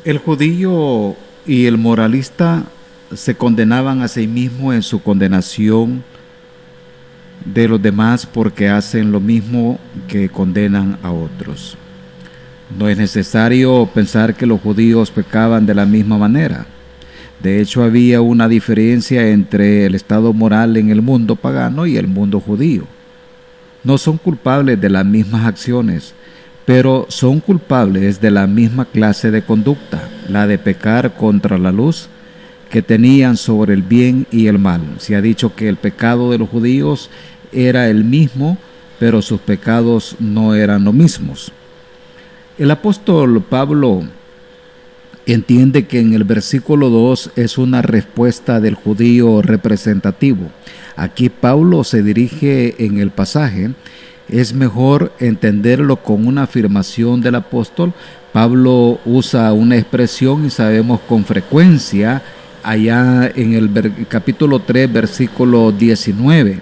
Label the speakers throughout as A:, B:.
A: El judío y el moralista se condenaban a sí mismos en su condenación de los demás porque hacen lo mismo que condenan a otros. No es necesario pensar que los judíos pecaban de la misma manera. De hecho, había una diferencia entre el estado moral en el mundo pagano y el mundo judío. No son culpables de las mismas acciones, pero son culpables de la misma clase de conducta, la de pecar contra la luz que tenían sobre el bien y el mal. Se ha dicho que el pecado de los judíos era el mismo, pero sus pecados no eran los mismos. El apóstol Pablo entiende que en el versículo 2 es una respuesta del judío representativo. Aquí Pablo se dirige en el pasaje. Es mejor entenderlo con una afirmación del apóstol. Pablo usa una expresión y sabemos con frecuencia allá en el capítulo 3, versículo 19.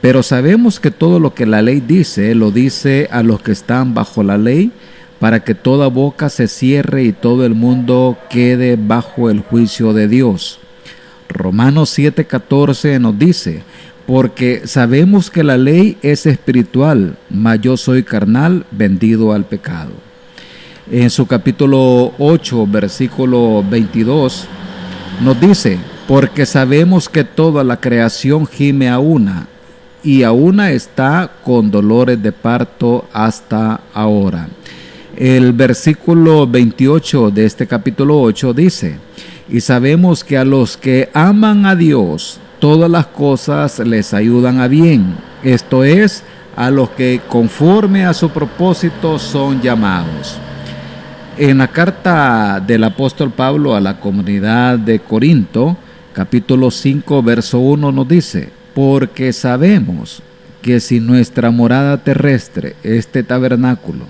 A: Pero sabemos que todo lo que la ley dice, lo dice a los que están bajo la ley, para que toda boca se cierre y todo el mundo quede bajo el juicio de Dios. Romanos 7:14 nos dice: porque sabemos que la ley es espiritual, mas yo soy carnal, vendido al pecado. En su capítulo 8, versículo 22, nos dice: porque sabemos que toda la creación gime a una, y a una está con dolores de parto hasta ahora. El versículo 28 de este capítulo 8 dice: y sabemos que a los que aman a Dios, todas las cosas les ayudan a bien, esto es, a los que conforme a su propósito son llamados. En la carta del apóstol Pablo a la comunidad de Corinto, capítulo 5, verso 1 nos dice: porque sabemos que si nuestra morada terrestre, este tabernáculo,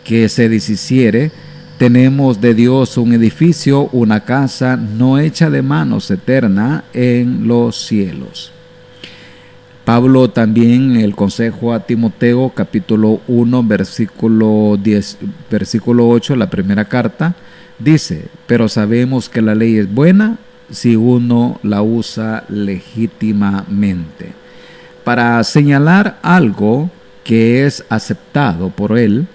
A: que se deshiciere, tenemos de Dios un edificio, una casa no hecha de manos, eterna en los cielos. Pablo también en el consejo a Timoteo, capítulo 1, versículo 8, la primera carta, dice: pero sabemos que la ley es buena si uno la usa legítimamente. Para señalar algo que es aceptado por él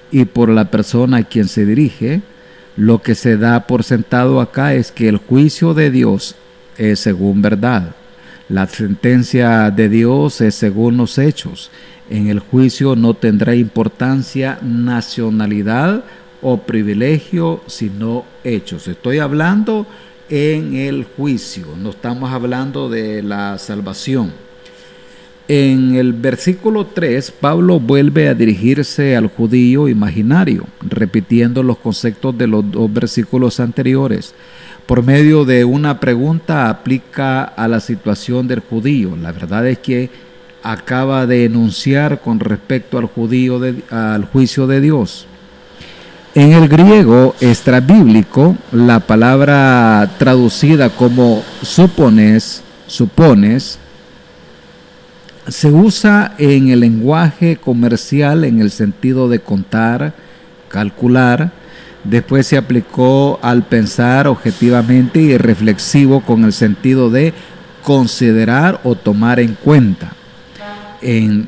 A: y por la persona a quien se dirige, lo que se da por sentado acá es que el juicio de Dios es según verdad. La sentencia de Dios es según los hechos. En el juicio no tendrá importancia nacionalidad o privilegio, sino hechos. Estoy hablando en el juicio, no estamos hablando de la salvación. En el versículo 3, Pablo vuelve a dirigirse al judío imaginario, repitiendo los conceptos de los dos versículos anteriores. Por medio de una pregunta aplica a la situación del judío. La verdad es que acaba de enunciar con respecto al judío al juicio de Dios. En el griego extrabíblico, la palabra traducida como supones, se usa en el lenguaje comercial en el sentido de contar, calcular. Después se aplicó al pensar objetivamente y reflexivo con el sentido de considerar o tomar en cuenta. En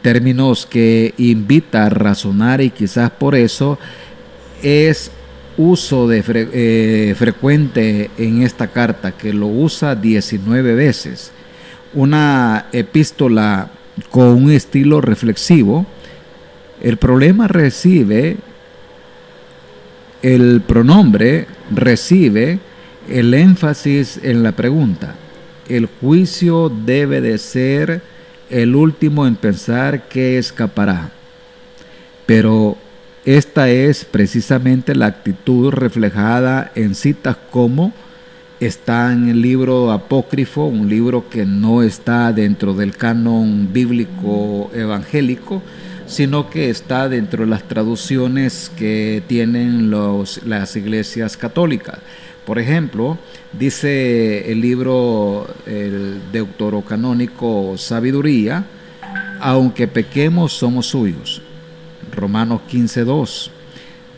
A: términos que invita a razonar, y quizás por eso es uso frecuente en esta carta, que lo usa 19 veces. Una epístola con un estilo reflexivo. El pronombre recibe el énfasis en la pregunta. El juicio debe de ser el último en pensar que escapará. Pero esta es precisamente la actitud reflejada en citas como está en el libro apócrifo, un libro que no está dentro del canon bíblico evangélico, sino que está dentro de las traducciones que tienen las iglesias católicas. Por ejemplo, dice el libro el deuterocanónico Sabiduría: aunque pequemos somos suyos. Romanos 15:2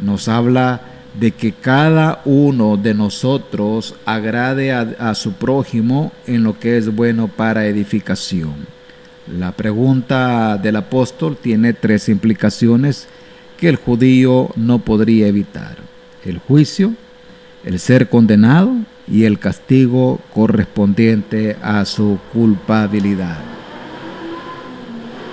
A: nos habla de que cada uno de nosotros agrade a su prójimo en lo que es bueno para edificación. La pregunta del apóstol tiene 3 implicaciones que el judío no podría evitar: el juicio, el ser condenado y el castigo correspondiente a su culpabilidad.